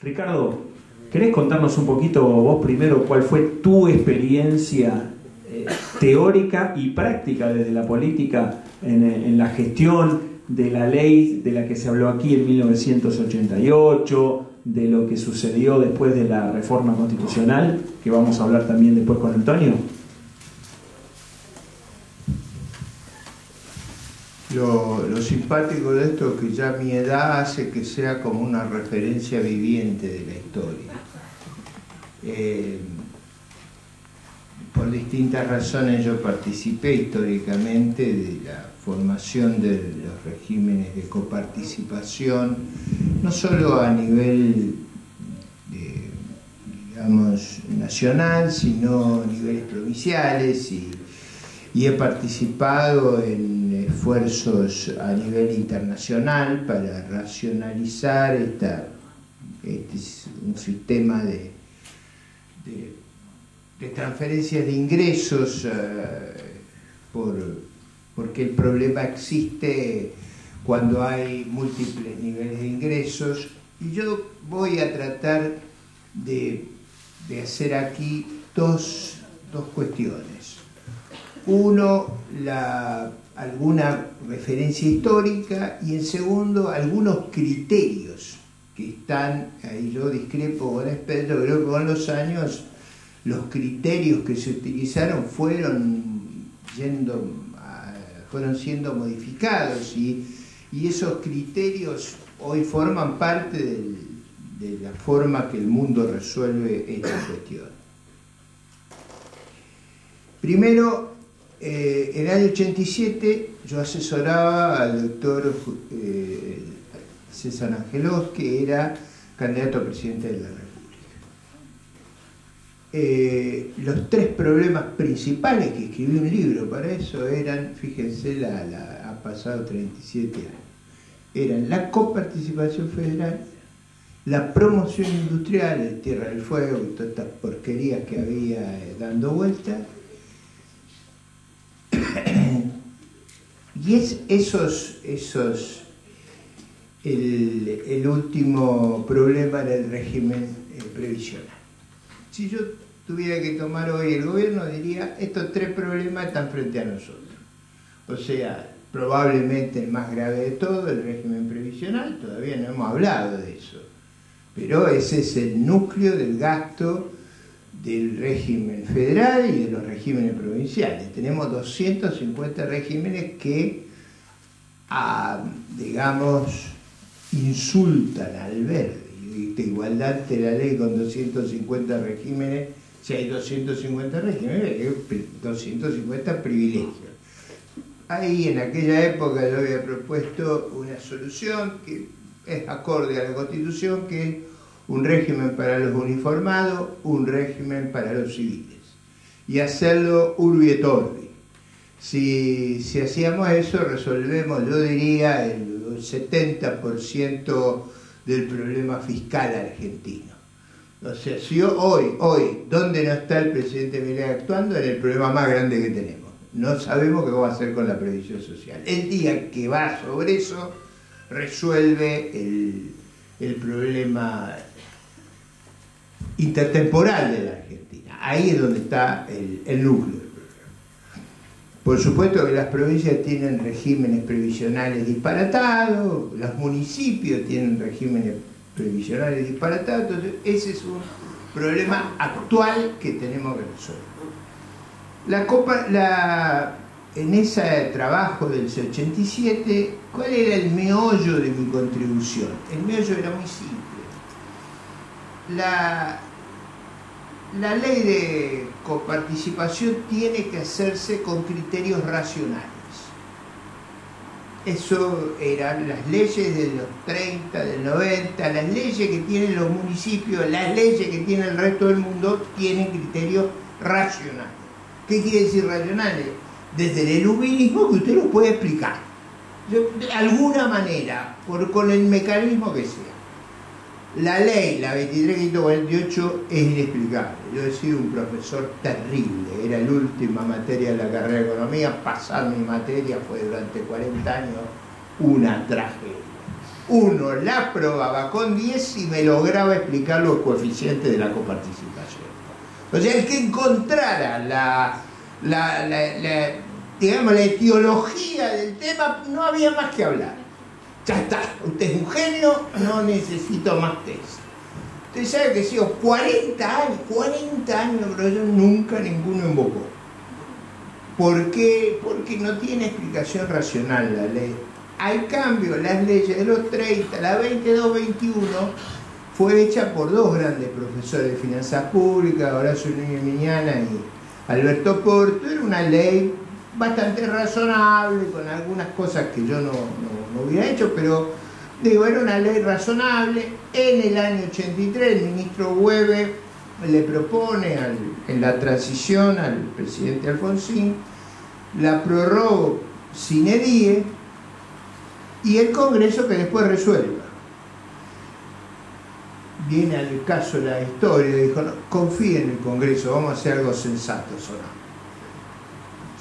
Ricardo, ¿querés contarnos un poquito vos primero cuál fue tu experiencia teórica y práctica desde la política en la gestión de la ley de la que se habló aquí en 1988, de lo que sucedió después de la reforma constitucional, que vamos a hablar también después con Antonio? Lo simpático de esto es que ya mi edad hace que sea como una referencia viviente de la historia. Por distintas razones yo participé históricamente de la formación de los regímenes de coparticipación, no solo a nivel, digamos, nacional, sino a niveles provinciales, y he participado en esfuerzos a nivel internacional para racionalizar un sistema de transferencias de ingresos, porque el problema existe cuando hay múltiples niveles de ingresos, y yo voy a tratar de hacer aquí dos cuestiones. Uno, alguna referencia histórica, y en segundo, algunos criterios que están, ahí yo discrepo con Pedro, creo que con los años los criterios que se utilizaron fueron siendo modificados, y esos criterios hoy forman parte de la forma que el mundo resuelve esta cuestión. Primero, en el año 87 yo asesoraba al doctor César Angelos, que era candidato a presidente de la República. Los tres problemas principales, que escribí un libro para eso, eran, fíjense, ha pasado 37 años, eran la coparticipación federal, la promoción industrial de Tierra del Fuego y todas estas porquerías que había dando vueltas. Y el último problema era el régimen previsional. Si yo tuviera que tomar hoy el gobierno, diría, estos tres problemas están frente a nosotros. O sea, probablemente el más grave de todo, el régimen previsional, todavía no hemos hablado de eso, pero ese es el núcleo del gasto del régimen federal y de los regímenes provinciales. Tenemos 250 regímenes que, digamos, insultan al verde. Y de igualdad de la ley con 250 regímenes, si hay 250 regímenes, hay 250 privilegios. Ahí, en aquella época, yo había propuesto una solución que es acorde a la Constitución, que es un régimen para los uniformados, un régimen para los civiles, y hacerlo urbi et orbi. Si hacíamos eso, resolvemos, yo diría, el 70% del problema fiscal argentino. O sea, si hoy, ¿dónde no está el presidente Milei actuando? En el problema más grande que tenemos. No sabemos qué va a hacer con la previsión social. El día que va sobre eso, resuelve el problema intertemporal de la Argentina. Ahí es donde está el núcleo del problema. Por supuesto que las provincias tienen regímenes previsionales disparatados, los municipios tienen regímenes previsionales disparatados, entonces ese es un problema actual que tenemos que resolver. En ese trabajo del 87, ¿cuál era el meollo de mi contribución? El meollo era muy simple. La ley de coparticipación tiene que hacerse con criterios racionales. Eso eran las leyes de los 30, del 90, las leyes que tienen los municipios, las leyes que tiene el resto del mundo, tienen criterios racionales. ¿Qué quiere decir racionales? Desde el iluminismo, que usted lo puede explicar de alguna manera, con el mecanismo que sea. La ley, la 23.548, es inexplicable. Yo he sido un profesor terrible, era la última materia de la carrera de economía, pasar mi materia fue durante 40 años una tragedia. uno la aprobaba con 10 y me lograba explicar los coeficientes de la coparticipación. O sea, el que encontrara digamos, la etiología del tema, no había más que hablar. Ya está, usted es un genio, no necesito más test. Usted sabe que he sido 40 años, pero yo nunca ninguno invocó. ¿Por qué? Porque no tiene explicación racional la ley. Al cambio, las leyes de los 30, la 22-21, fue hecha por dos grandes profesores de finanzas públicas, Horacio Núñez Miñana y Alberto Porto. Era una ley bastante razonable, con algunas cosas que yo no hubiera hecho, pero digo, era una ley razonable. En el año 83 el ministro Hueve le propone en la transición al presidente Alfonsín, la prorrogó sine die y el Congreso que después resuelva. Viene al caso de la historia y dijo, no, confíe en el Congreso, vamos a hacer algo sensato.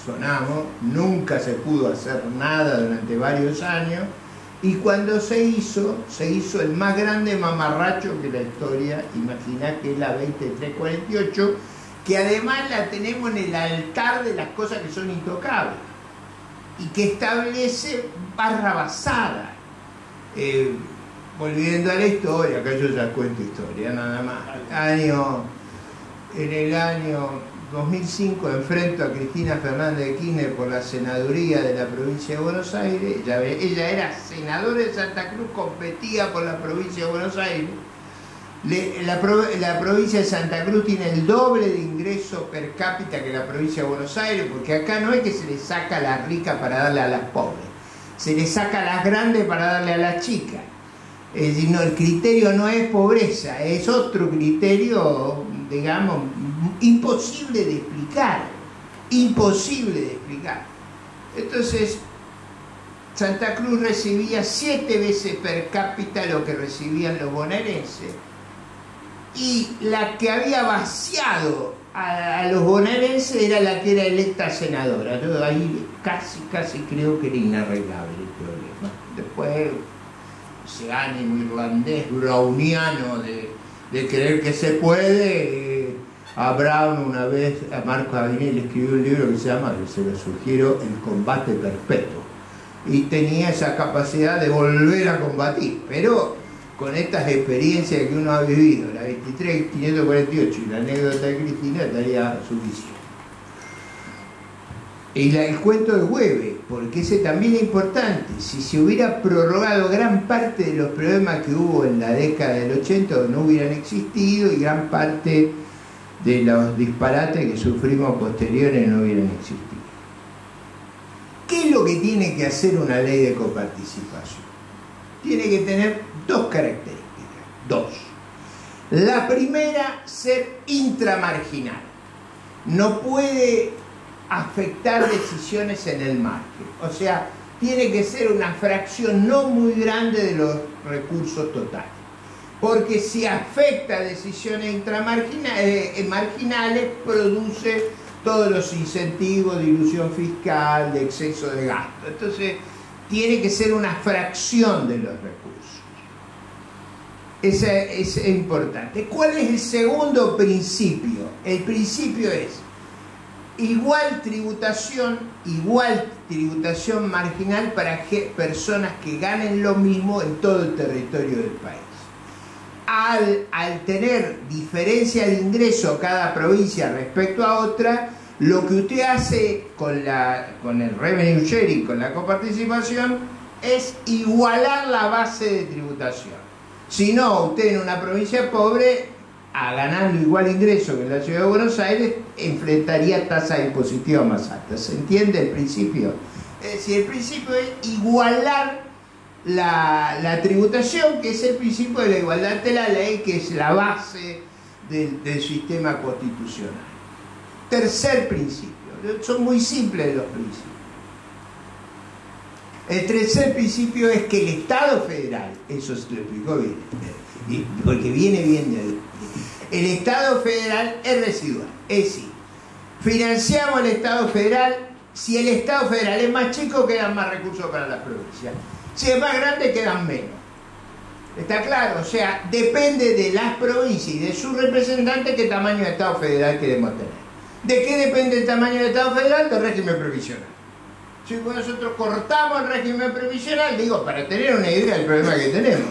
Sonamos, nunca se pudo hacer nada durante varios años, y cuando se hizo el más grande mamarracho que la historia imagina, que es la 2348, que además la tenemos en el altar de las cosas que son intocables, y que establece barra basada. Volviendo a la historia, acá yo ya cuento historia, nada más. En el año 2005 enfrento a Cristina Fernández de Kirchner por la senaduría de la provincia de Buenos Aires. Ella era senadora de Santa Cruz, competía por la provincia de Buenos Aires. La provincia de Santa Cruz tiene el doble de ingreso per cápita que la provincia de Buenos Aires, porque acá no es que se le saca a las ricas para darle a las pobres, se le saca a las grandes para darle a las chicas. Es decir, no, el criterio no es pobreza, es otro criterio, digamos, imposible de explicar. Entonces, Santa Cruz recibía 7 veces per cápita lo que recibían los bonaerenses, y la que había vaciado a los bonaerenses era la que era electa senadora. Yo ahí casi creo que era inarreglable el problema. Después, ese ánimo irlandés browniano de creer que se puede, a Brown una vez, a Marco Avinel le escribió un libro que se llama, que se lo sugiero, El combate perpetuo, y tenía esa capacidad de volver a combatir, pero con estas experiencias que uno ha vivido, la 23.548 y la anécdota de Cristina, estaría suficiente. Y el cuento de Hueve, porque ese también es importante. Si se hubiera prorrogado, gran parte de los problemas que hubo en la década del 80 no hubieran existido, y gran parte de los disparates que sufrimos posteriores no hubieran existido. ¿Qué es lo que tiene que hacer una ley de coparticipación? Tiene que tener dos características. La primera, ser intramarginal. No puede afectar decisiones en el margen. O sea, tiene que ser una fracción no muy grande de los recursos totales. Porque si afecta decisiones marginales, produce todos los incentivos de ilusión fiscal, de exceso de gasto. Entonces, tiene que ser una fracción de los recursos. Esa es importante. ¿Cuál es el segundo principio? El principio es igual tributación marginal para personas que ganen lo mismo en todo el territorio del país. Al tener diferencia de ingreso cada provincia respecto a otra, lo que usted hace con el revenue sharing, con la coparticipación, es igualar la base de tributación. Si no, usted en una provincia pobre, ganando igual ingreso que en la ciudad de Buenos Aires, enfrentaría tasas impositivas más altas. ¿Se entiende el principio? Es decir, el principio es igualar la tributación, que es el principio de la igualdad ante la ley, que es la base del sistema constitucional. Tercer principio, son muy simples los principios. El tercer principio es que el Estado federal, eso se lo explicó bien, porque viene bien de ahí. El Estado federal es residual, es decir, financiamos el Estado federal. Si el Estado federal es más chico, quedan más recursos para las provincias. Si es más grande, quedan menos. ¿Está claro? O sea, depende de las provincias y de sus representantes qué tamaño de Estado federal queremos tener. ¿De qué depende el tamaño del Estado federal? Del régimen previsional. Si nosotros cortamos el régimen previsional, digo, para tener una idea del problema que tenemos.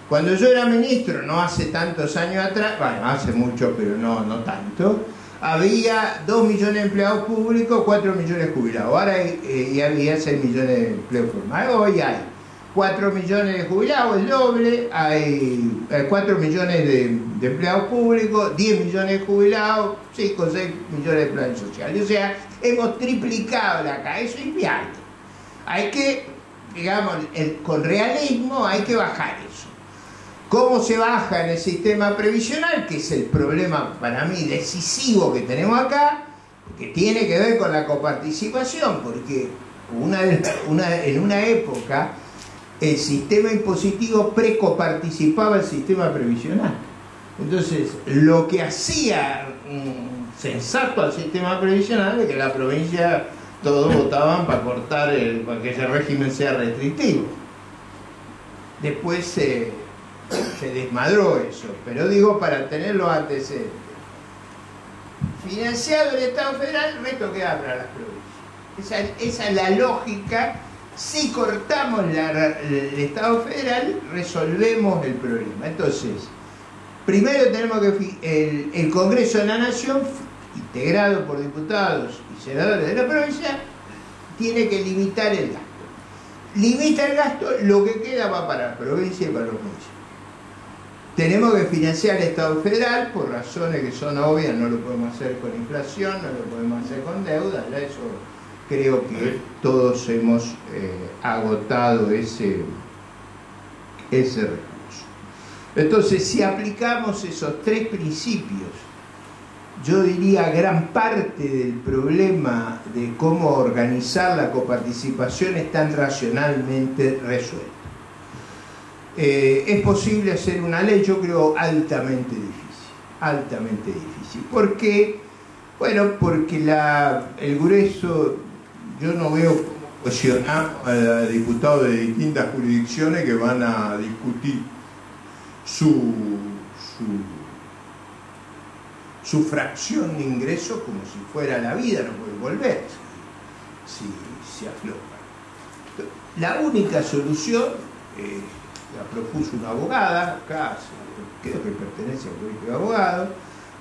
Cuando yo era ministro, no hace tantos años atrás, bueno, hace mucho, pero no tanto, había 2 millones de empleados públicos, 4 millones de jubilados. Ahora había 6 millones de empleos formales. Hoy hay 4 millones de jubilados, el doble, hay 4 millones de empleados públicos, 10 millones de jubilados, 5 o 6 millones de planes sociales. O sea, hemos triplicado la acá, eso es inviable. Hay que, digamos, con realismo hay que bajar eso. ¿Cómo se baja en el sistema previsional? Que es el problema para mí decisivo que tenemos acá, que tiene que ver con la coparticipación, porque en una época el sistema impositivo precoparticipaba el sistema previsional. Entonces, lo que hacía sensato al sistema previsional es que la provincia todos votaban para cortar, para que ese régimen sea restrictivo. Después se desmadró eso, pero digo para tener los antecedentes. Financiado el Estado federal, el resto queda para las provincias. Esa es la lógica. Si cortamos el Estado federal, resolvemos el problema. Entonces, primero tenemos que el Congreso de la Nación, integrado por diputados y senadores de la provincia, tiene que limitar el gasto. Limita el gasto, lo que queda va para la provincia y para los municipios. Tenemos que financiar el Estado federal, por razones que son obvias, no lo podemos hacer con inflación, no lo podemos hacer con deuda, eso creo que todos hemos agotado ese recurso. Entonces, si aplicamos esos 3 principios, yo diría gran parte del problema de cómo organizar la coparticipación están racionalmente resueltos. Es posible hacer una ley, yo creo, altamente difícil. ¿Por qué? Bueno, porque el grueso, yo no veo cómo cuestionar a diputados de distintas jurisdicciones que van a discutir su fracción de ingresos como si fuera la vida, no pueden volver si se afloja. La única solución la propuso una abogada, acá creo que pertenece al colegio de abogados,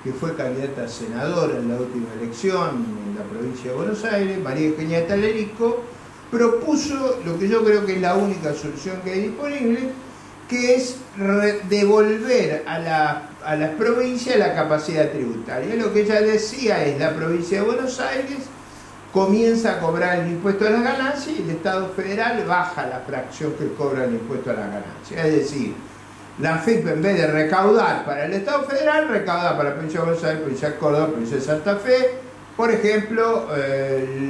que fue candidata a senadora en la última elección en la provincia de Buenos Aires, María Eugenia Talerico, propuso lo que yo creo que es la única solución que hay disponible, que es devolver a las provincias la capacidad tributaria. Lo que ella decía es la provincia de Buenos Aires comienza a cobrar el impuesto a las ganancias y el Estado federal baja la fracción que cobra el impuesto a las ganancias. Es decir, la AFIP, en vez de recaudar para el Estado federal, recauda para la provincia de Buenos Aires, provincia de Córdoba, provincia de Santa Fe, por ejemplo,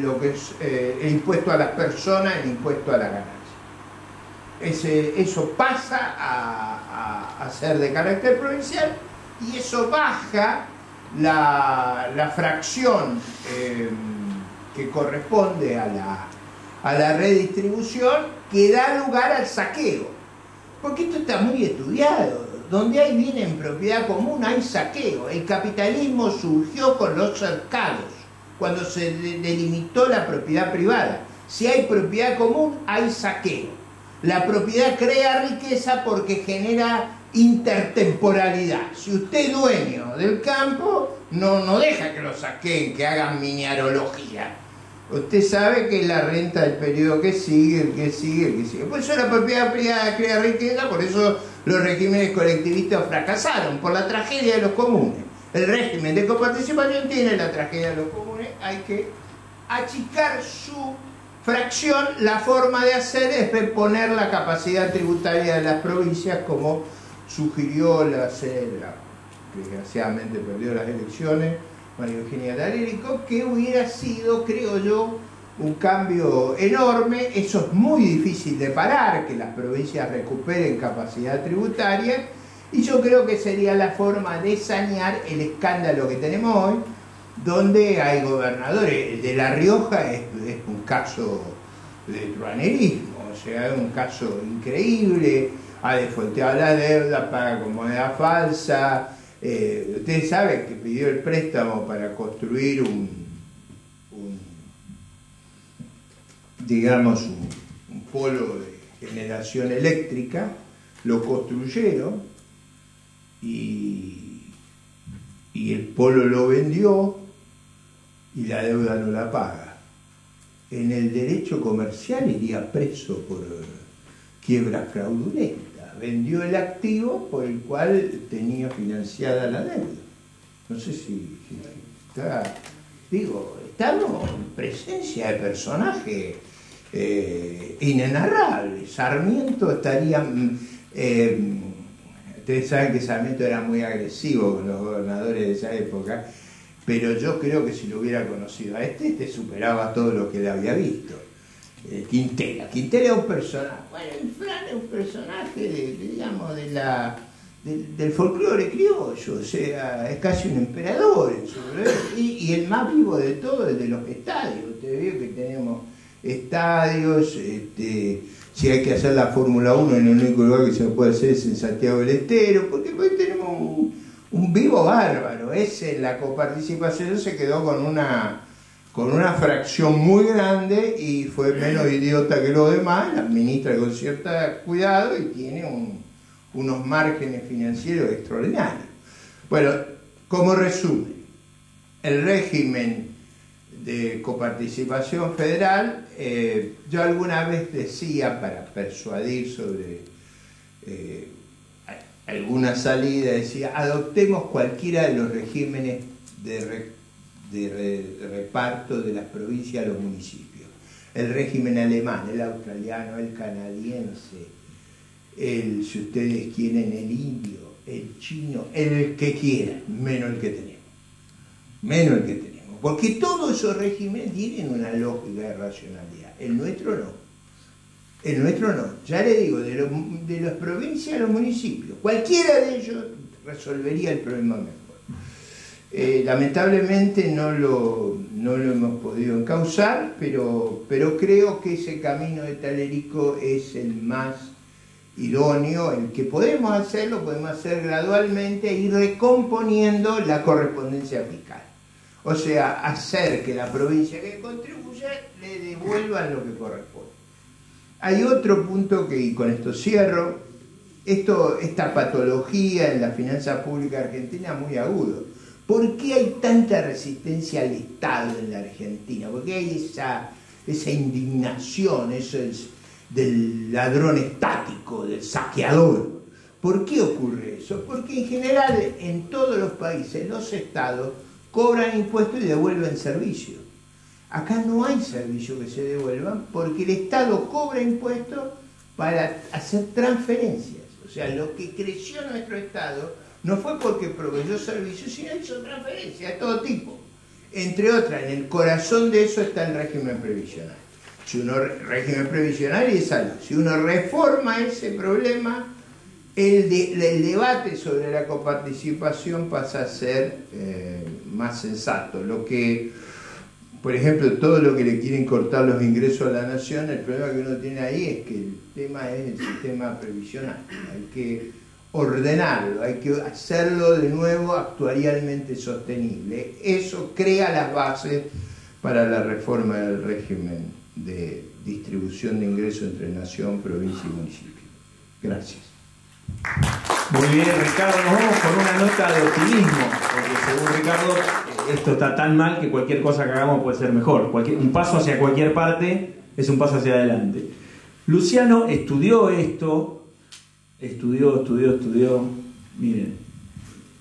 lo que es el impuesto a las personas, el impuesto a las ganancias. Eso pasa a ser de carácter provincial y eso baja la fracción que corresponde a la redistribución, que da lugar al saqueo. Porque esto está muy estudiado. Donde hay bien en propiedad común hay saqueo. El capitalismo surgió con los cercados, cuando se delimitó la propiedad privada. Si hay propiedad común, hay saqueo. La propiedad crea riqueza porque genera intertemporalidad. Si usted es dueño del campo, no deja que lo saqueen, que hagan mineralogía. Usted sabe que la renta del periodo que sigue, el que sigue. Por eso la propiedad privada crea riqueza, por eso los regímenes colectivistas fracasaron, por la tragedia de los comunes. El régimen de coparticipación tiene la tragedia de los comunes, hay que achicar su fracción. La forma de hacer es reponer la capacidad tributaria de las provincias, como sugirió la CELA, que desgraciadamente perdió las elecciones, María Eugenia Talerico, que hubiera sido, creo yo, un cambio enorme. Eso es muy difícil de parar, que las provincias recuperen capacidad tributaria, y yo creo que sería la forma de sanear el escándalo que tenemos hoy, donde hay gobernadores. El de La Rioja es un caso de truanerismo, o sea, es un caso increíble. ha defolteado la deuda, paga con moneda falsa. Ustedes saben que pidió el préstamo para construir digamos, un polo de generación eléctrica, lo construyeron y el polo lo vendió y la deuda no la paga. En el derecho comercial iría preso por quiebra fraudulenta. Vendió el activo por el cual tenía financiada la deuda. No sé si está... Digo, estamos en presencia de personajes inenarrables. Sarmiento estaría... ustedes saben que Sarmiento era muy agresivo con los gobernadores de esa época, pero yo creo que si lo hubiera conocido a este superaba todo lo que le había visto. Quintela es un personaje, bueno, Fran es un personaje digamos, del folclore criollo, o sea, es casi un emperador en su y el más vivo de todo es de los estadios. Ustedes ven que tenemos estadios, si hay que hacer la Fórmula 1 en el único lugar que se puede hacer es en Santiago del Estero, porque hoy tenemos un vivo bárbaro. La coparticipación se quedó con una fracción muy grande y fue menos idiota que los demás, la administra con cierto cuidado y tiene unos márgenes financieros extraordinarios. Bueno, como resumen, el régimen de coparticipación federal, yo alguna vez decía, para persuadir sobre alguna salida, decía, adoptemos cualquiera de los regímenes de reparto de las provincias a los municipios. El régimen alemán, el australiano, el canadiense, si ustedes quieren, el indio, el chino, el que quieran, menos el que tenemos. Menos el que tenemos. Porque todos esos regímenes tienen una lógica de racionalidad. El nuestro no. El nuestro no. Ya le digo, de las provincias a los municipios, cualquiera de ellos resolvería el problema mejor. Lamentablemente no lo hemos podido encauzar, pero creo que ese camino de Talerico es el más idóneo, el que podemos hacer gradualmente e ir recomponiendo la correspondencia fiscal. O sea, hacer que la provincia que contribuya le devuelvan lo que corresponde. Hay otro punto que, y con esto cierro, esta patología en la finanza pública argentina es muy agudo. ¿Por qué hay tanta resistencia al Estado en la Argentina? ¿Por qué hay esa indignación, eso es del ladrón estático, del saqueador? ¿Por qué ocurre eso? Porque en general en todos los países los estados cobran impuestos y devuelven servicios. Acá no hay servicios que se devuelvan porque el Estado cobra impuestos para hacer transferencias. O sea, lo que creció nuestro Estado no fue porque proveyó servicios, sino hizo transferencias de todo tipo. Entre otras, en el corazón de eso está el régimen previsional. Régimen previsional y de salud. Si uno reforma ese problema, el debate sobre la coparticipación pasa a ser más sensato. Lo que, por ejemplo, todo lo que le quieren cortar los ingresos a la nación, el problema que uno tiene ahí es que el tema es el sistema previsional. Hay que ordenarlo, hay que hacerlo de nuevo actuarialmente sostenible. Eso crea las bases para la reforma del régimen de distribución de ingresos entre nación, provincia y municipio. Gracias. Muy bien, Ricardo, nos vamos con una nota de optimismo, porque según Ricardo esto está tan mal que cualquier cosa que hagamos puede ser mejor. Un paso hacia cualquier parte es un paso hacia adelante. Luciano estudió esto, estudió, miren,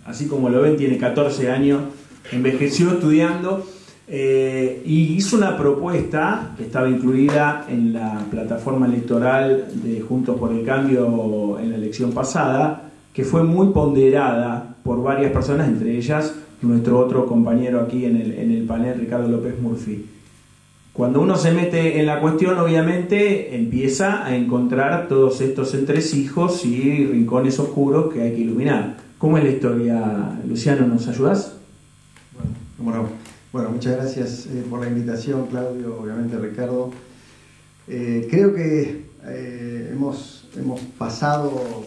así como lo ven, tiene 14 años, envejeció estudiando y hizo una propuesta que estaba incluida en la plataforma electoral de Juntos por el Cambio en la elección pasada, que fue muy ponderada por varias personas, entre ellas nuestro otro compañero aquí en el panel, Ricardo López Murphy. Cuando uno se mete en la cuestión, obviamente empieza a encontrar todos estos entresijos y rincones oscuros que hay que iluminar. ¿Cómo es la historia, Luciano? ¿Nos ayudas? Bueno, muchas gracias por la invitación, Claudio, obviamente Ricardo. Creo que hemos hemos pasado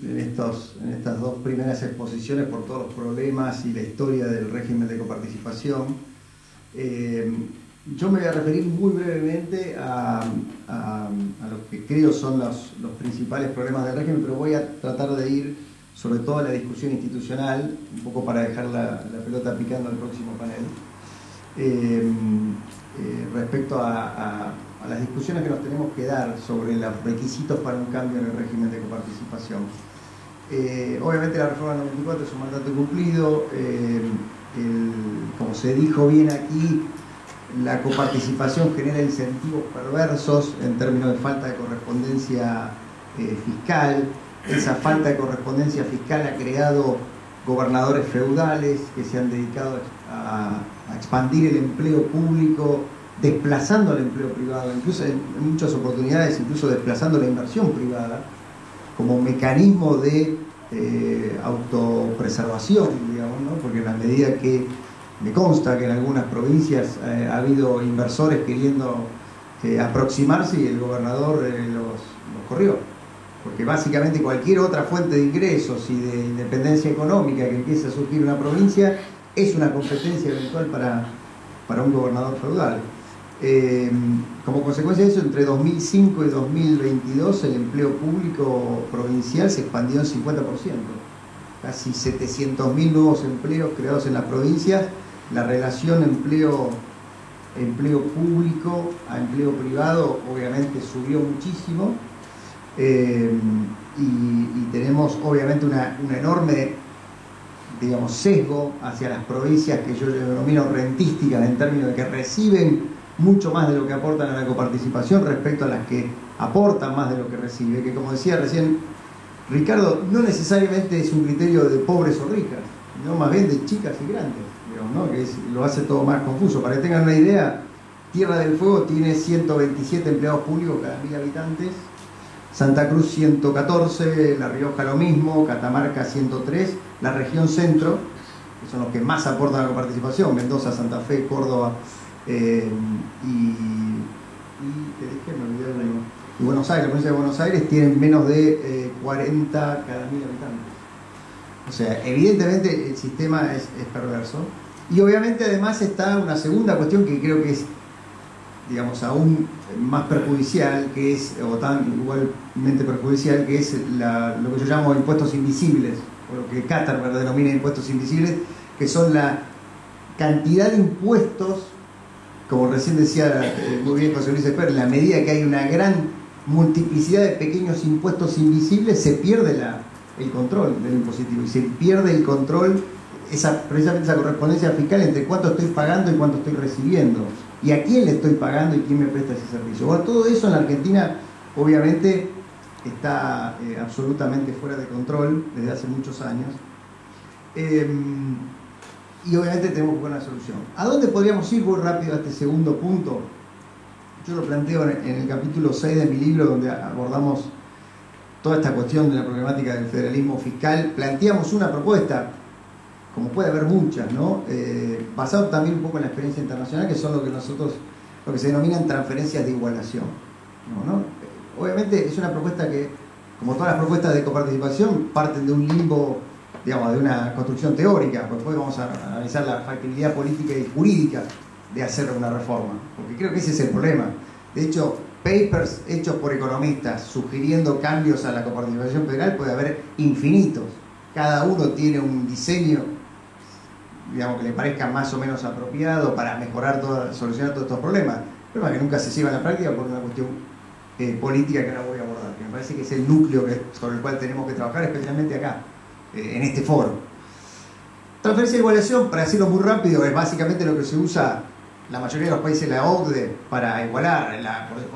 en estas dos primeras exposiciones por todos los problemas y la historia del régimen de coparticipación. Yo me voy a referir muy brevemente a lo que creo son los principales problemas del régimen, pero voy a tratar de ir sobre todo a la discusión institucional, un poco para dejar la pelota picando al próximo panel, respecto a las discusiones que nos tenemos que dar sobre los requisitos para un cambio en el régimen de coparticipación. Obviamente la reforma 94 es un mandato cumplido, como se dijo bien aquí, la coparticipación genera incentivos perversos en términos de falta de correspondencia fiscal. Esa falta de correspondencia fiscal ha creado gobernadores feudales que se han dedicado a expandir el empleo público, desplazando el empleo privado, incluso en muchas oportunidades incluso desplazando la inversión privada como mecanismo de autopreservación, digamos, ¿no? Porque en la medida que me consta que en algunas provincias ha habido inversores queriendo aproximarse y el gobernador los corrió, porque básicamente cualquier otra fuente de ingresos y de independencia económica que empiece a surgir en una provincia es una competencia eventual para un gobernador feudal. Como consecuencia de eso, entre 2005 y 2022 el empleo público provincial se expandió en 50%. Casi 700.000 nuevos empleos creados en las provincias. La relación empleo público a empleo privado obviamente subió muchísimo. Y tenemos obviamente una enorme, digamos, sesgo hacia las provincias que yo denomino rentísticas, en términos de que reciben mucho más de lo que aportan a la coparticipación respecto a las que aportan más de lo que reciben, que como decía recién Ricardo, no necesariamente es un criterio de pobres o ricas, sino más bien de chicas y grandes, digamos, ¿no? Que lo hace todo más confuso. Para que tengan una idea, Tierra del Fuego tiene 127 empleados públicos cada 1000 habitantes, Santa Cruz 114, La Rioja lo mismo, Catamarca 103, la región centro, que son los que más aportan a la coparticipación, Mendoza, Santa Fe, Córdoba y Buenos Aires, la provincia de Buenos Aires tienen menos de 40 cada 1000 habitantes. O sea, evidentemente el sistema es perverso. Y obviamente además está una segunda cuestión que creo que es, digamos, aún más perjudicial, que es, o tan igualmente perjudicial, que es lo que yo llamo impuestos invisibles, o lo que Katterberg denomina impuestos invisibles, que son la cantidad de impuestos, como recién decía muy bien José Luis Esper, en la medida que hay una gran multiplicidad de pequeños impuestos invisibles, se pierde el control del impositivo y se pierde el control, precisamente esa correspondencia fiscal entre cuánto estoy pagando y cuánto estoy recibiendo, y a quién le estoy pagando y quién me presta ese servicio. Bueno, todo eso en la Argentina obviamente está absolutamente fuera de control desde hace muchos años. Y obviamente tenemos que buscar una solución. ¿A dónde podríamos ir? Muy rápido a este segundo punto. Yo lo planteo en el capítulo 6 de mi libro, donde abordamos toda esta cuestión de la problemática del federalismo fiscal. Planteamos una propuesta, como puede haber muchas, ¿no? Basado también un poco en la experiencia internacional, que son lo que se denominan transferencias de igualación, ¿no? Obviamente es una propuesta que, como todas las propuestas de coparticipación, parten de un limbo, digamos, de una construcción teórica, porque después vamos a analizar la factibilidad política y jurídica de hacer una reforma, porque creo que ese es el problema. De hecho, papers hechos por economistas sugiriendo cambios a la coparticipación federal puede haber infinitos. Cada uno tiene un diseño, digamos, que le parezca más o menos apropiado para mejorar solucionar todos estos problemas. El problema es que nunca se lleva a la práctica por una cuestión política que ahora voy a abordar, que me parece que es el núcleo sobre el cual tenemos que trabajar, especialmente acá, en este foro. Transferencia de igualación, para decirlo muy rápido, es básicamente lo que se usa la mayoría de los países de la OCDE para igualar,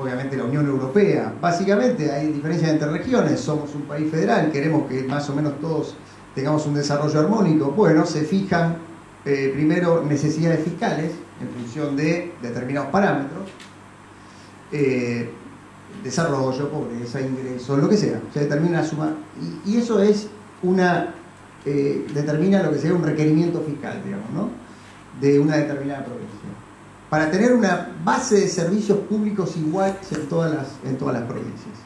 obviamente la Unión Europea. Básicamente hay diferencias entre regiones, somos un país federal, queremos que más o menos todos tengamos un desarrollo armónico. Bueno, se fijan primero necesidades fiscales en función de determinados parámetros, desarrollo, pobreza, ingresos, lo que sea. Se determina una suma y eso es determina lo que sería un requerimiento fiscal, digamos, ¿no? De una determinada provincia, para tener una base de servicios públicos iguales en todas las provincias.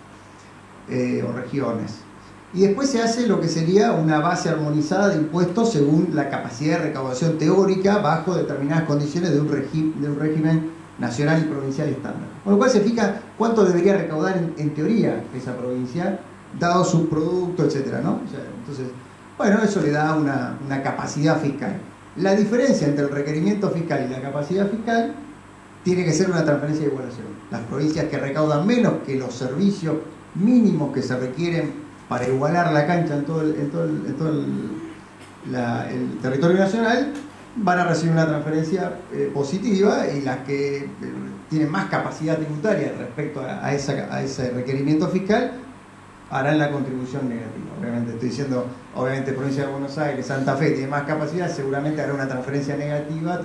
o regiones. Y después se hace lo que sería una base armonizada de impuestos según la capacidad de recaudación teórica bajo determinadas condiciones de un régimen nacional y provincial estándar. Con lo cual se fija cuánto debería recaudar en teoría esa provincia, dado su producto, etc., ¿no? O sea, entonces, bueno, eso le da una capacidad fiscal. La diferencia entre el requerimiento fiscal y la capacidad fiscal tiene que ser una transferencia de igualación. Las provincias que recaudan menos que los servicios mínimos que se requieren para igualar la cancha en todo el territorio nacional van a recibir una transferencia positiva, y las que tienen más capacidad tributaria respecto a ese requerimiento fiscal harán la contribución negativa. Obviamente estoy diciendo, provincia de Buenos Aires, Santa Fe tiene más capacidad, seguramente hará una transferencia negativa,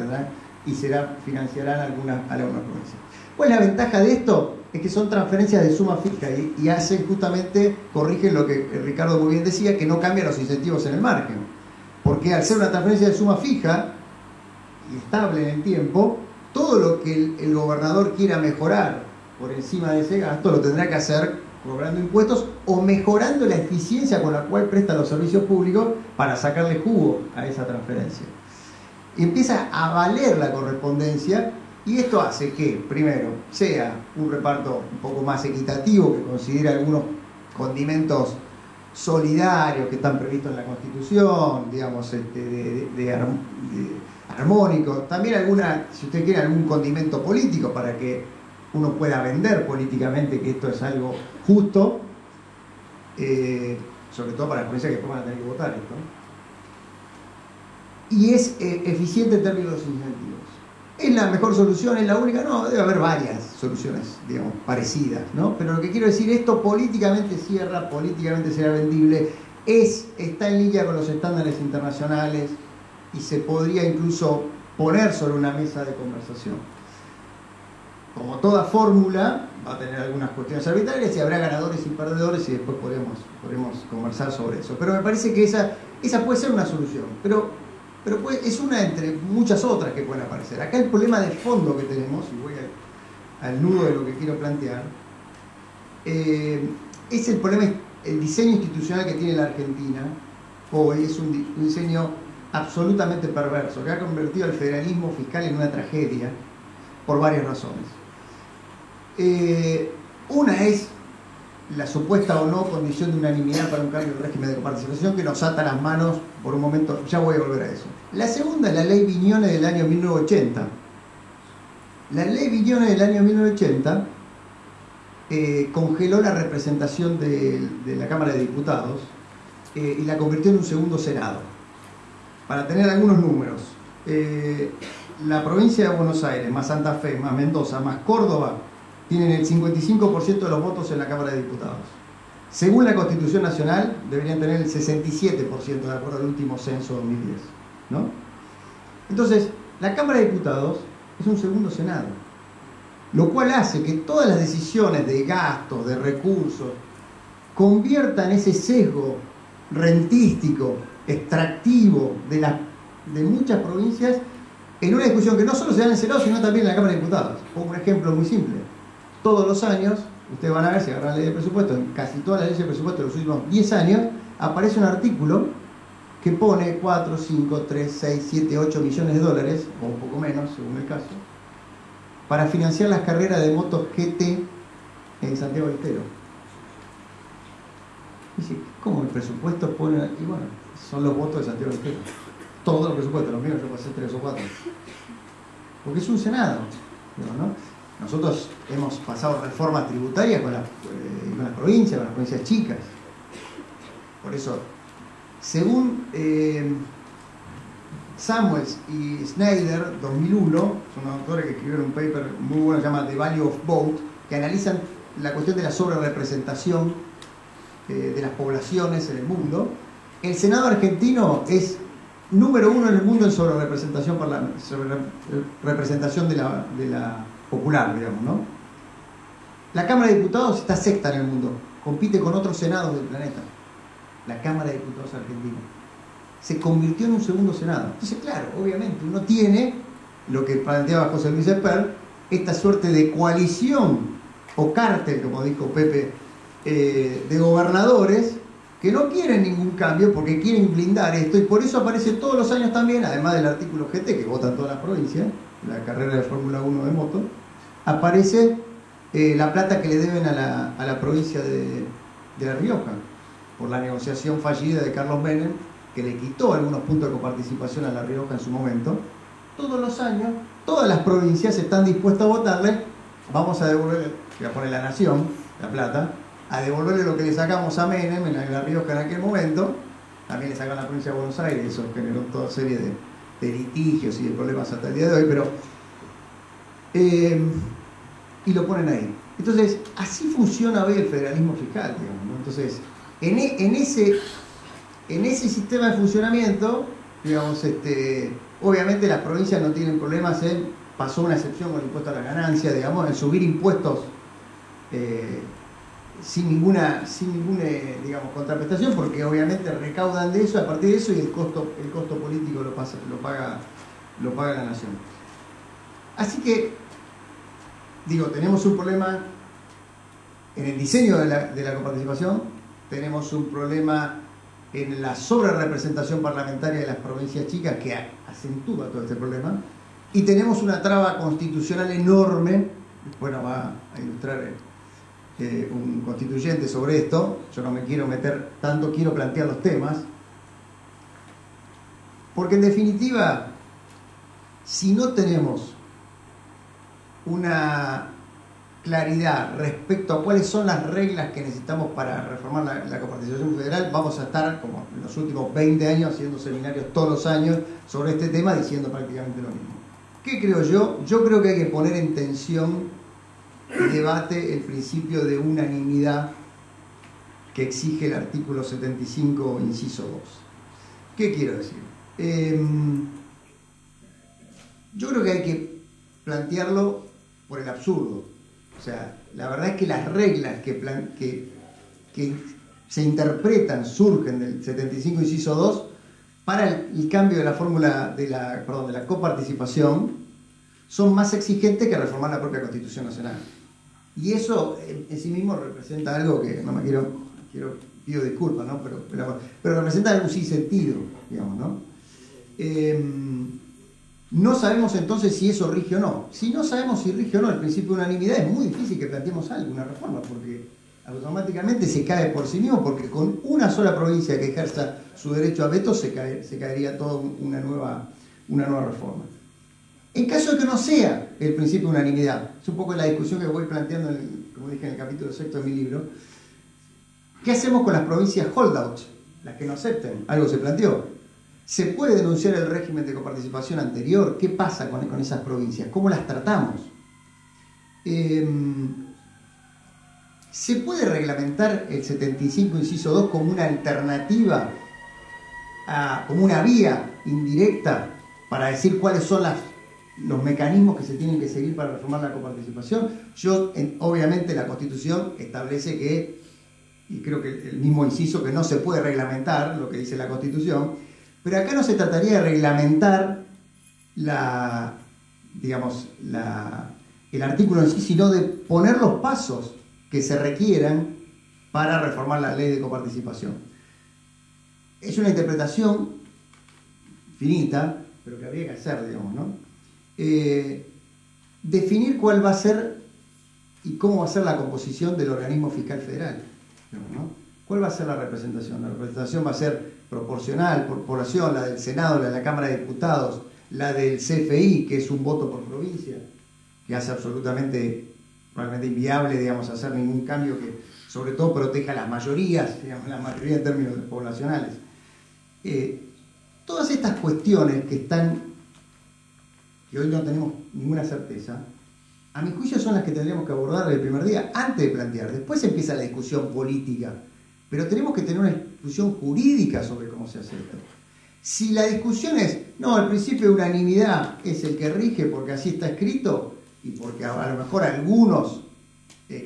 financiarán algunas provincias. ¿Cuál es la ventaja de esto? Es que son transferencias de suma fija y hacen justamente, corrigen lo que Ricardo muy bien decía, que no cambian los incentivos en el margen. Porque al ser una transferencia de suma fija y estable en el tiempo, todo lo que el gobernador quiera mejorar por encima de ese gasto lo tendrá que hacer cobrando impuestos o mejorando la eficiencia con la cual presta los servicios públicos para sacarle jugo a esa transferencia. Y empieza a valer la correspondencia, y esto hace que, primero, sea un reparto un poco más equitativo, que considera algunos condimentos solidarios que están previstos en la Constitución, digamos, armónicos. También si usted quiere, algún condimento político para que uno pueda vender políticamente que esto es algo justo, sobre todo para las provincias que después van a tener que votar esto. Y es eficiente en términos de los incentivos. ¿Es la mejor solución? ¿Es la única? No, debe haber varias soluciones, digamos, parecidas, ¿no? Pero lo que quiero decir, esto políticamente cierra, políticamente será vendible, está en línea con los estándares internacionales y se podría incluso poner sobre una mesa de conversación. Como toda fórmula, va a tener algunas cuestiones arbitrarias y habrá ganadores y perdedores, y después podremos conversar sobre eso. Pero me parece que esa puede ser una solución. Pero es una entre muchas otras que pueden aparecer. Acá el problema de fondo que tenemos, y voy al nudo de lo que quiero plantear, es el diseño institucional que tiene la Argentina hoy. Es un diseño absolutamente perverso, que ha convertido al federalismo fiscal en una tragedia por varias razones. Una es la supuesta o no condición de unanimidad para un cambio del régimen de coparticipación, que nos ata las manos por un momento. Ya voy a volver a eso. La segunda es la ley Viñones del año 1980. La ley Viñones del año 1980 congeló la representación de la Cámara de Diputados y la convirtió en un segundo Senado. Para tener algunos números, la provincia de Buenos Aires, más Santa Fe, más Mendoza, más Córdoba, tienen el 55% de los votos en la Cámara de Diputados. Según la Constitución Nacional, deberían tener el 67%, de acuerdo al último censo 2010, ¿no? Entonces, la Cámara de Diputados es un segundo Senado, lo cual hace que todas las decisiones de gastos, de recursos, conviertan ese sesgo rentístico, extractivo de muchas provincias en una discusión que no solo se da en el Senado, sino también en la Cámara de Diputados. Pongo un ejemplo muy simple. Todos los años, ustedes van a ver, si agarran la ley de presupuesto, en casi todas las leyes de presupuesto de los últimos 10 años, aparece un artículo que pone 4, 5, 3, 6, 7, 8 millones de dólares, o un poco menos, según el caso, para financiar las carreras de motos GT en Santiago del Estero. Dice, ¿cómo el presupuesto pone? Y bueno, son los votos de Santiago del Estero. Todos los presupuestos, los míos yo pasé 3 o 4. Porque es un Senado, ¿no? Nosotros hemos pasado reformas tributarias con las provincias, con las provincias chicas. Por eso, según Samuels y Snyder, 2001, son autores que escribieron un paper muy bueno, se llama The Value of Vote, que analizan la cuestión de la sobrerepresentación de las poblaciones en el mundo. El Senado argentino es número 1 en el mundo en sobrerepresentación de la popular, digamos, ¿no? La Cámara de Diputados está sexta en el mundo, compite con otros senados del planeta. La Cámara de Diputados argentina se convirtió en un segundo Senado. Entonces, claro, obviamente uno tiene lo que planteaba José Luis Esper, esta suerte de coalición o cártel, como dijo Pepe de gobernadores que no quieren ningún cambio porque quieren blindar esto, y por eso aparece todos los años también, además del artículo GT que votan todas las provincias, la carrera de Fórmula 1 de moto, aparece la plata que le deben a la provincia de La Rioja por la negociación fallida de Carlos Menem, que le quitó algunos puntos de coparticipación a La Rioja en su momento. Todos los años, todas las provincias están dispuestas a votarle, vamos a devolverle, voy a poner la Nación, la plata, a devolverle lo que le sacamos a Menem en La Rioja en aquel momento. También le sacan a la provincia de Buenos Aires, eso generó toda serie de litigios y de problemas hasta el día de hoy, pero y lo ponen ahí. Entonces, así funciona hoy el federalismo fiscal, digamos, ¿no? Entonces, en ese sistema de funcionamiento, digamos, obviamente las provincias no tienen problemas en, pasó una excepción con el impuesto a la ganancia, digamos, en subir impuestos sin ninguna digamos, contraprestación, porque obviamente recaudan de eso, a partir de eso, y el costo político lo paga la nación. Así que, digo, tenemos un problema en el diseño de la coparticipación, tenemos un problema en la sobrerepresentación parlamentaria de las provincias chicas que acentúa todo este problema, y tenemos una traba constitucional enorme. Bueno, va a ilustrar un constituyente sobre esto, yo no me quiero meter tanto, quiero plantear los temas, porque en definitiva, si no tenemos una claridad respecto a cuáles son las reglas que necesitamos para reformar la coparticipación federal, vamos a estar, como en los últimos 20 años, haciendo seminarios todos los años sobre este tema, diciendo prácticamente lo mismo. ¿Qué creo yo? Yo creo que hay que poner en tensión y debate el principio de unanimidad que exige el artículo 75, inciso 2. ¿Qué quiero decir? Yo creo que hay que plantearlo por el absurdo. O sea, la verdad es que las reglas que se interpretan, surgen del 75, inciso 2, para el cambio de la fórmula de la coparticipación, son más exigentes que reformar la propia Constitución Nacional. Y eso en sí mismo representa algo que, no me pido disculpas, ¿no? pero representa algún sinsentido, digamos, ¿no? No sabemos entonces si eso rige o no. Si no sabemos si rige o no el principio de unanimidad, es muy difícil que planteemos alguna reforma, porque automáticamente se cae por sí mismo, porque con una sola provincia que ejerza su derecho a veto se caería toda una nueva reforma. En caso de que no sea el principio de unanimidad, es un poco la discusión que voy planteando, como dije en el capítulo 6 de mi libro, ¿qué hacemos con las provincias holdouts, las que no acepten? Algo se planteó. ¿Se puede denunciar el régimen de coparticipación anterior? ¿Qué pasa con esas provincias? ¿Cómo las tratamos? ¿Se puede reglamentar el 75, inciso 2, como una alternativa, como una vía indirecta para decir cuáles son los mecanismos que se tienen que seguir para reformar la coparticipación? Obviamente la Constitución establece que, y creo que el mismo inciso, que no se puede reglamentar lo que dice la Constitución, pero acá no se trataría de reglamentar el artículo en sí, sino de poner los pasos que se requieran para reformar la ley de coparticipación. Es una interpretación finita, pero que habría que hacer, digamos, ¿no? Definir cuál va a ser y cómo va a ser la composición del organismo fiscal federal, digamos, ¿no? ¿Cuál va a ser la representación? La representación va a ser proporcional, por población, la del Senado, la de la Cámara de Diputados, la del CFI, que es un voto por provincia, que hace probablemente inviable, digamos, hacer ningún cambio que sobre todo proteja a las mayorías, digamos, la mayoría en términos poblacionales. Todas estas cuestiones que hoy no tenemos ninguna certeza, a mi juicio son las que tendríamos que abordar el primer día, antes de plantear. Después empieza la discusión política, pero tenemos que tener una discusión jurídica sobre cómo se hace esto. Si la discusión es, no, el principio de unanimidad es el que rige porque así está escrito, y porque a lo mejor algunos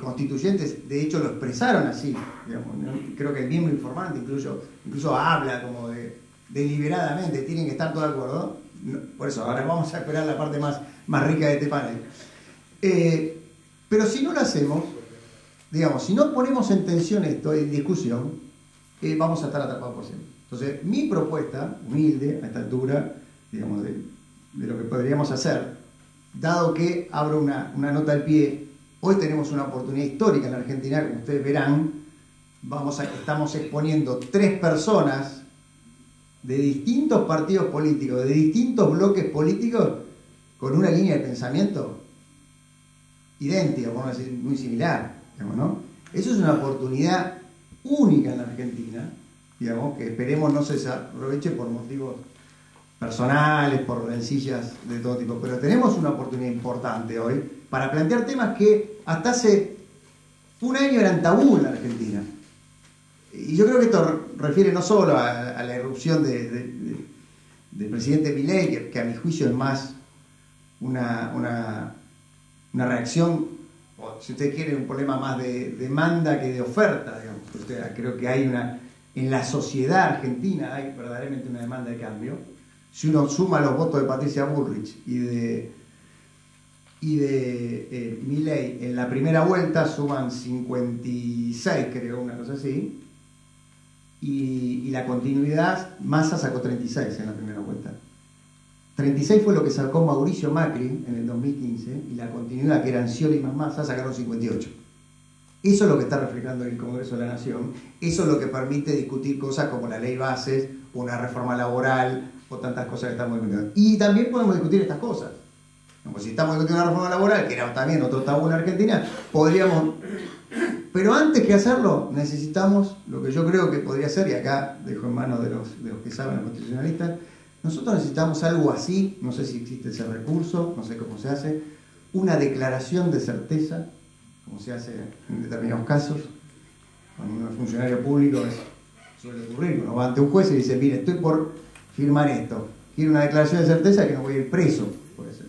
constituyentes de hecho lo expresaron así, digamos, ¿no? Creo que el miembro informante incluso habla como deliberadamente, tienen que estar todos de acuerdo, ¿no? Por eso ahora vamos a esperar la parte más rica de este panel. Pero si no lo hacemos, digamos, si no ponemos en tensión esto, en discusión, vamos a estar atrapados por siempre. Entonces, mi propuesta, humilde a esta altura, digamos, de lo que podríamos hacer, dado que abro una nota al pie, hoy tenemos una oportunidad histórica en la Argentina, como ustedes verán, estamos exponiendo 3 personas de distintos partidos políticos, de distintos bloques políticos, con una línea de pensamiento idéntica, vamos a decir, muy similar, digamos, ¿no? Eso es una oportunidad única en la Argentina, digamos, que esperemos no se desaproveche por motivos personales, por rencillas de todo tipo, pero tenemos una oportunidad importante hoy para plantear temas que hasta hace un año eran tabú en la Argentina. Y yo creo que esto refiere no solo a la irrupción del presidente Milei, que a mi juicio es más una reacción, o si usted quiere, un problema más de demanda que de oferta, digamos. O sea, creo que hay en la sociedad argentina hay verdaderamente una demanda de cambio. Si uno suma los votos de Patricia Bullrich y de Milei en la primera vuelta, suman 56, creo, una cosa así, y la continuidad, Massa sacó 36 en la primera vuelta. 36 fue lo que sacó Mauricio Macri en el 2015, y la continuidad, que eran Scioli más Massa, sacaron 58. Eso es lo que está reflejando el Congreso de la Nación, eso es lo que permite discutir cosas como la ley bases, una reforma laboral, o tantas cosas que estamos discutiendo. Y también podemos discutir estas cosas. Como si estamos discutiendo una reforma laboral, que era también otro tabú en Argentina, podríamos... Pero antes que hacerlo, necesitamos lo que yo creo que podría ser, y acá dejo en manos de los que saben, los constitucionalistas, nosotros necesitamos algo así, no sé si existe ese recurso, no sé cómo se hace, una declaración de certeza, como se hace en determinados casos, cuando un funcionario público suele ocurrir, uno va ante un juez y dice, mire, estoy por firmar esto, quiero una declaración de certeza que no voy a ir preso, por eso.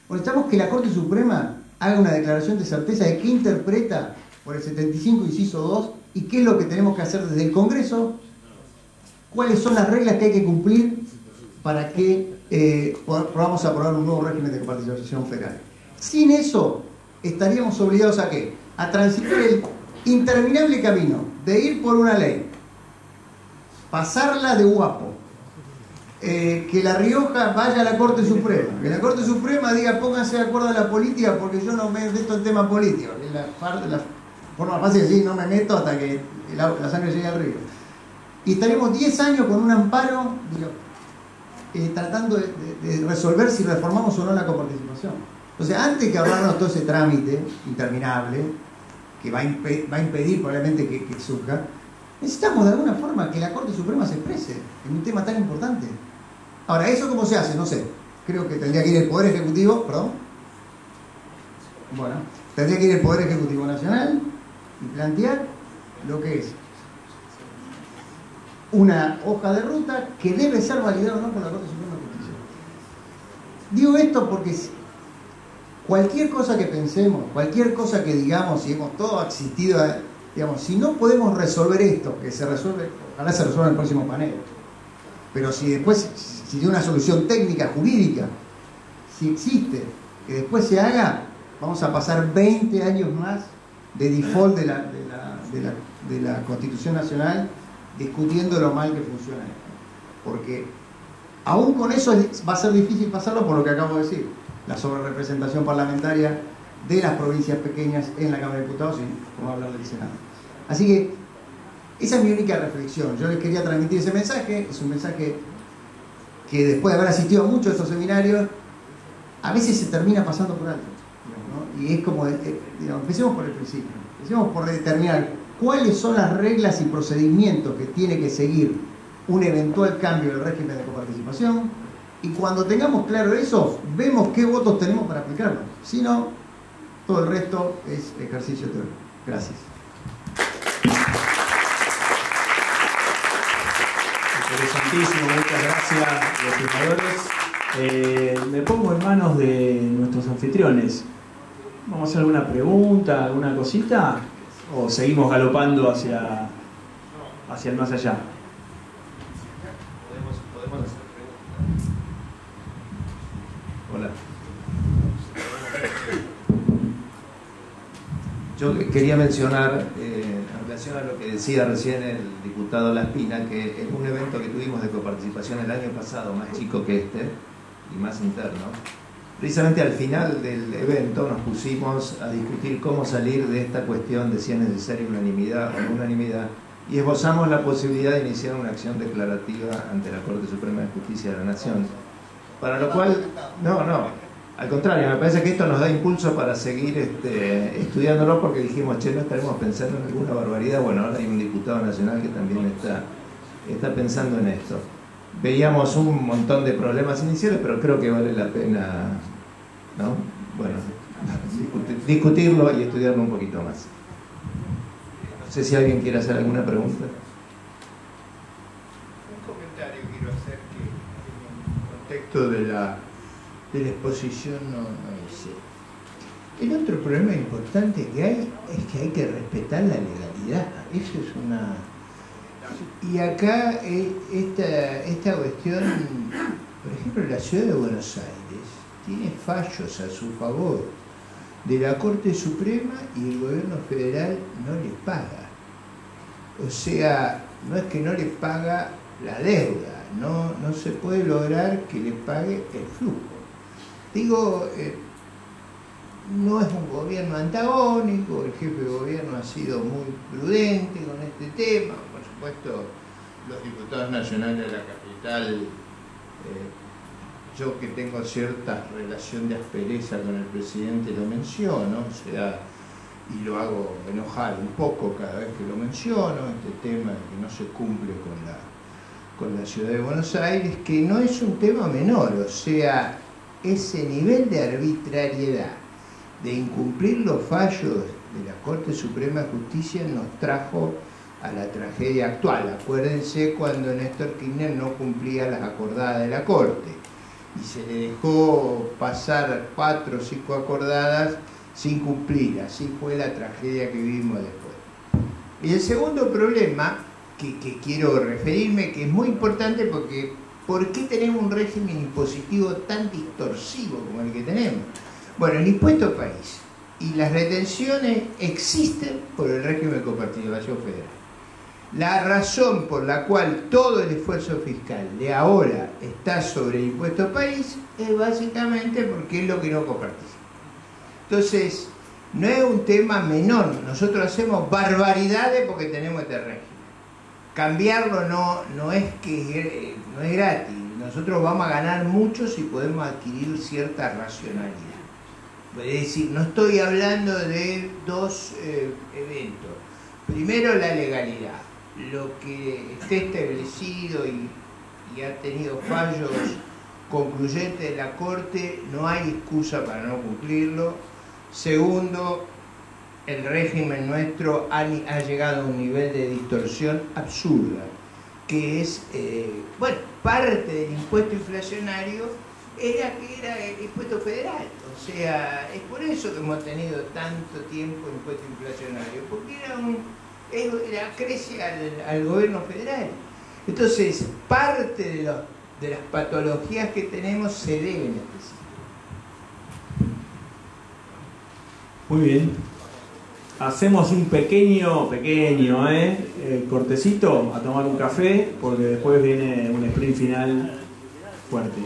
Necesitamos que la Corte Suprema haga una declaración de certeza de qué interpreta por el 75, inciso 2, y qué es lo que tenemos que hacer desde el Congreso, cuáles son las reglas que hay que cumplir para que podamos aprobar un nuevo régimen de coparticipación federal. Sin eso, estaríamos obligados a ¿qué? A transitar el interminable camino de ir por una ley, pasarla de guapo, que La Rioja vaya a la Corte Suprema, que la Corte Suprema diga pónganse de acuerdo a la política porque yo no me meto en temas políticos, que la forma fácil de decir no me meto hasta que la sangre llegue al río. Y estaremos 10 años con un amparo, tratando de resolver si reformamos o no la coparticipación. Entonces, antes que ahorrarnos todo ese trámite interminable, que va a impedir probablemente que surja, necesitamos de alguna forma que la Corte Suprema se exprese en un tema tan importante. Ahora, ¿eso cómo se hace? No sé. Creo que tendría que ir el Poder Ejecutivo, perdón. Bueno, tendría que ir el Poder Ejecutivo Nacional y plantear lo que es una hoja de ruta que debe ser validada o no por la Corte Suprema de Justicia. Digo esto porque cualquier cosa que pensemos, cualquier cosa que digamos, si hemos todo asistido a, digamos, si no podemos resolver esto, que se resuelve, ojalá se resuelva en el próximo panel, pero si después, si tiene una solución técnica, jurídica, si existe, que después se haga, vamos a pasar 20 años más de default de la Constitución Nacional, discutiendo lo mal que funciona esto. Porque aún con eso va a ser difícil pasarlo por lo que acabo de decir, la sobrerepresentación parlamentaria de las provincias pequeñas en la Cámara de Diputados y como hablar del Senado. Así que esa es mi única reflexión. Yo les quería transmitir ese mensaje. Es un mensaje que después de haber asistido a muchos de estos seminarios, a veces se termina pasando por alto, digamos, ¿no? Y es como, digamos, empecemos por el principio. Empecemos por determinar cuáles son las reglas y procedimientos que tiene que seguir un eventual cambio del régimen de coparticipación, y cuando tengamos claro eso, vemos qué votos tenemos para aplicarlo. Si no, todo el resto es ejercicio teórico. Gracias. Interesantísimo, muchas gracias, legisladores. Me pongo en manos de nuestros anfitriones. ¿Vamos a hacer alguna pregunta, alguna cosita? ¿O seguimos galopando hacia el más allá? Podemos hacer preguntas. Hola. Yo quería mencionar, en relación a lo que decía recién el diputado Laspina, que en un evento que tuvimos de coparticipación el año pasado, más chico que este y más interno, precisamente al final del evento nos pusimos a discutir cómo salir de esta cuestión de si es necesaria unanimidad o no unanimidad, y esbozamos la posibilidad de iniciar una acción declarativa ante la Corte Suprema de Justicia de la Nación, para lo cual, al contrario, me parece que esto nos da impulso para seguir estudiándolo, porque dijimos, che, no estaremos pensando en alguna barbaridad. Bueno, ahora hay un diputado nacional que también está pensando en esto. Veíamos un montón de problemas iniciales, pero creo que vale la pena, ¿no? Bueno, discutirlo y estudiarlo un poquito más. No sé si alguien quiere hacer alguna pregunta. Un comentario quiero hacer que en el contexto de la exposición no hice. El otro problema importante que hay es que hay que respetar la legalidad. Eso es una... Y acá esta cuestión, por ejemplo, la Ciudad de Buenos Aires tiene fallos a su favor de la Corte Suprema y el gobierno federal no le paga. O sea, no es que no le paga la deuda, no se puede lograr que le pague el flujo. Digo, no es un gobierno antagónico, el jefe de gobierno ha sido muy prudente con este tema, por supuesto los diputados nacionales de la capital, yo que tengo cierta relación de aspereza con el presidente lo menciono, o sea, y lo hago enojar un poco cada vez que lo menciono, este tema de que no se cumple con la Ciudad de Buenos Aires, que no es un tema menor, o sea, ese nivel de arbitrariedad, de incumplir los fallos de la Corte Suprema de Justicia nos trajo a la tragedia actual. Acuérdense cuando Néstor Kirchner no cumplía las acordadas de la Corte y se le dejó pasar 4 o 5 acordadas sin cumplir. Así fue la tragedia que vivimos después. Y el segundo problema que quiero referirme, que es muy importante porque ¿por qué tenemos un régimen impositivo tan distorsivo como el que tenemos? Bueno, el impuesto país y las retenciones existen por el régimen de coparticipación federal. La razón por la cual todo el esfuerzo fiscal de ahora está sobre el impuesto país es básicamente porque es lo que no coparticipa. Entonces, no es un tema menor. Nosotros hacemos barbaridades porque tenemos este régimen. Cambiarlo no es gratis. Nosotros vamos a ganar mucho si podemos adquirir cierta racionalidad. Es decir, no estoy hablando de dos eventos. Primero, la legalidad. Lo que esté establecido y ha tenido fallos concluyentes de la Corte, no hay excusa para no cumplirlo. Segundo, el régimen nuestro ha llegado a un nivel de distorsión absurda, que es, parte del impuesto inflacionario era el impuesto federal. O sea, es por eso que hemos tenido tanto tiempo impuesto inflacionario, porque crece al gobierno federal. Entonces, parte de las patologías que tenemos se deben a este sistema. Muy bien. Hacemos un pequeño cortecito a tomar un café, porque después viene un sprint final fuerte.